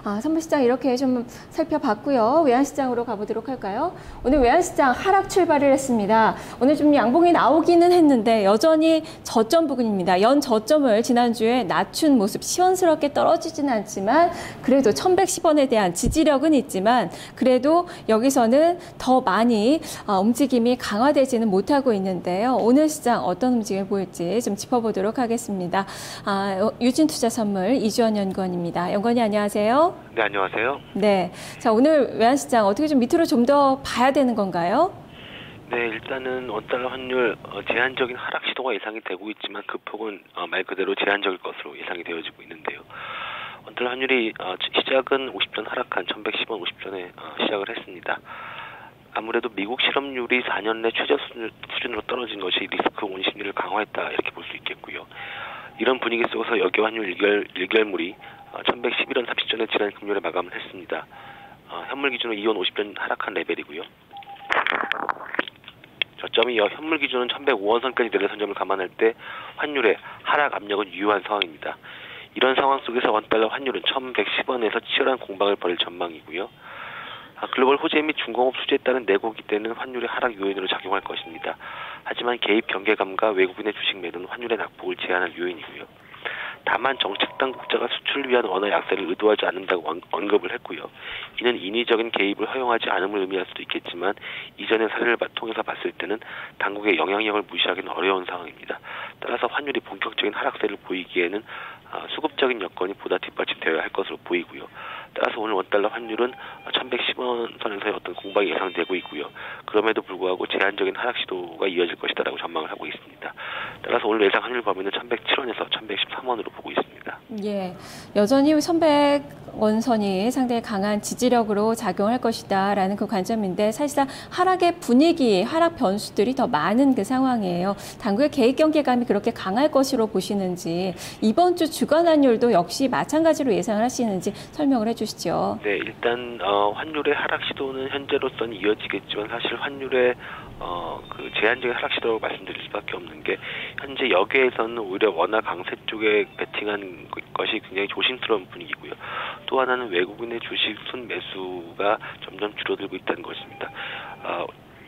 선물시장 이렇게 좀 살펴봤고요. 외환시장으로 가보도록 할까요? 오늘 외환시장 하락 출발을 했습니다. 오늘 좀 양봉이 나오기는 했는데 여전히 저점 부근입니다. 연 저점을 지난주에 낮춘 모습, 시원스럽게 떨어지지는 않지만 그래도 1110원에 대한 지지력은 있지만 그래도 여기서는 더 많이 움직임이 강화되지는 못하고 있는데요. 오늘 시장 어떤 움직임을 보일지 좀 짚어보도록 하겠습니다. 유진투자선물 이주원 연구원입니다. 연구원님 안녕하세요. 네, 안녕하세요. 네, 자 오늘 외환시장 어떻게 좀 밑으로 좀 더 봐야 되는 건가요? 네, 일단은 원달러 환율 제한적인 하락 시도가 예상이 되고 있지만 그 폭은 말 그대로 제한적일 것으로 예상이 되어지고 있는데요. 원달러 환율이 시작은 50전 하락한 1110원 50전에 시작을 했습니다. 아무래도 미국 실업률이 4년 내 최저 수준으로 떨어진 것이 리스크 온 심리를 강화했다 이렇게 볼 수 있겠고요. 이런 분위기 속에서 여기 환율 일결물이 1111원 30전에 지난 금요일에 마감을 했습니다. 현물 기준으로 2원 50전 하락한 레벨이고요. 저점이 현물 기준은 1105원 선까지 내려선 점을 감안할 때 환율의 하락 압력은 유효한 상황입니다. 이런 상황 속에서 원달러 환율은 1110원에서 치열한 공방을 벌일 전망이고요. 글로벌 호재 및 중공업 수지에 따른 내고기 때는 환율의 하락 요인으로 작용할 것입니다. 하지만 개입 경계감과 외국인의 주식 매도는 환율의 낙폭을 제한할 요인이고요. 다만 정책 당국자가 수출을 위한 원화 약세를 의도하지 않는다고 언급을 했고요. 이는 인위적인 개입을 허용하지 않음을 의미할 수도 있겠지만 이전의 사례를 통해서 봤을 때는 당국의 영향력을 무시하기는 어려운 상황입니다. 따라서 환율이 본격적인 하락세를 보이기에는 수급적인 여건이 보다 뒷받침되어야 할 것으로 보이고요. 따라서 오늘 원달러 환율은 1110원 선에서의 어떤 공방이 예상되고 있고요. 그럼에도 불구하고 제한적인 하락 시도가 이어질 것이다라고 전망을 하고 있습니다. 따라서 오늘 예상 환율 범위는 1107원에서 1113원으로 보고 있습니다. 예, 여전히 1100원 선이 상당히 강한 지지력으로 작용할 것이다라는 그 관점인데 사실상 하락의 분위기, 하락 변수들이 더 많은 그 상황이에요. 당국의 개입 경계감이 그렇게 강할 것으로 보시는지 이번 주 주간 환율도 역시 마찬가지로 예상을 하시는지 설명을 해주시죠. 네, 일단 환율의 하락 시도는 현재로서는 이어지겠지만 사실 환율의 그 제한적인 하락 시도라고 말씀드릴 수밖에 없는 게 현재 여기에서는 오히려 원화 강세 쪽에 베팅한 것이 굉장히 조심스러운 분위기고요. 또 하나는 외국인의 주식 순매수가 점점 줄어들고 있다는 것입니다.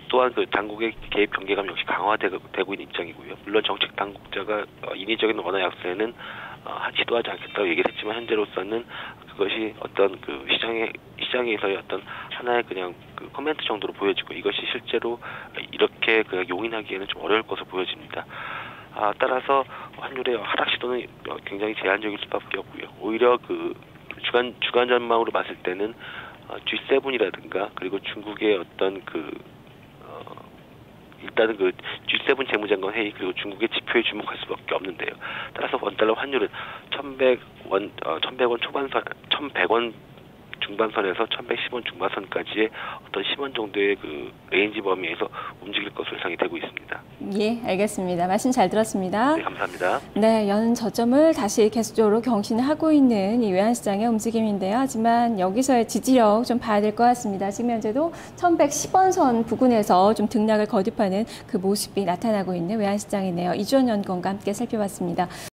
또한 그 당국의 개입 경계감 역시 강화되고 있는 입장이고요. 물론 정책 당국자가 인위적인 원화 약세는 시도하지 않겠다고 얘기를 했지만 현재로서는 그것이 어떤 그 시장에서의 어떤 하나의 그냥 그 코멘트 정도로 보여지고 이것이 실제로 이렇게 그냥 용인하기에는 좀 어려울 것으로 보여집니다. 따라서 환율의 하락 시도는 굉장히 제한적일 수밖에 없고요. 오히려 그 주간 전망으로 봤을 때는 G7이라든가 그리고 중국의 어떤 일단은 그 G7 재무장관 회의 그리고 중국의 지표에 주목할 수밖에 없는데요. 따라서 원달러 환율은 1100원 초반선, 1100원 중반선에서 1110원 중반선까지의 어떤 10원 정도의 그 레인지 범위에서 움직일 것으로 예상이 되고 있습니다. 예, 알겠습니다. 말씀 잘 들었습니다. 네, 감사합니다. 네, 연 저점을 다시 계속적으로 경신하고 있는 이 외환시장의 움직임인데요. 하지만 여기서의 지지력 좀 봐야 될 것 같습니다. 지금 현재도 1110원 선 부근에서 좀 등락을 거듭하는 그 모습이 나타나고 있는 외환시장이네요. 이주원 연구원과 함께 살펴봤습니다.